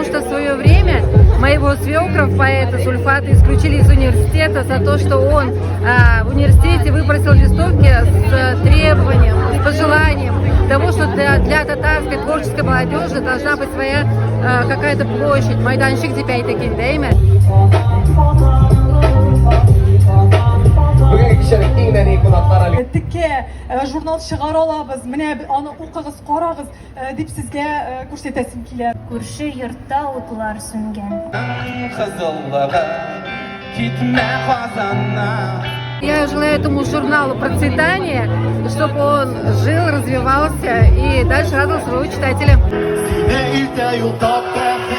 потому что в свое время моего свекра, поэта Сульфата, исключили из университета за то, что он в университете выбросил листовки с требованием, с пожеланием того, что для татарской творческой молодежи должна быть своя какая-то площадь, майданчик депей такие, да, имя? Тикке журнал чыгара алабыз, менә аны укыгыз, карагыз дип сезгә күрсәтәсем килә. Күрше йортта утлар сүнгән. Я желаю этому журналу процветания, чтобы он жил, развивался и дальше радовал своего читателя.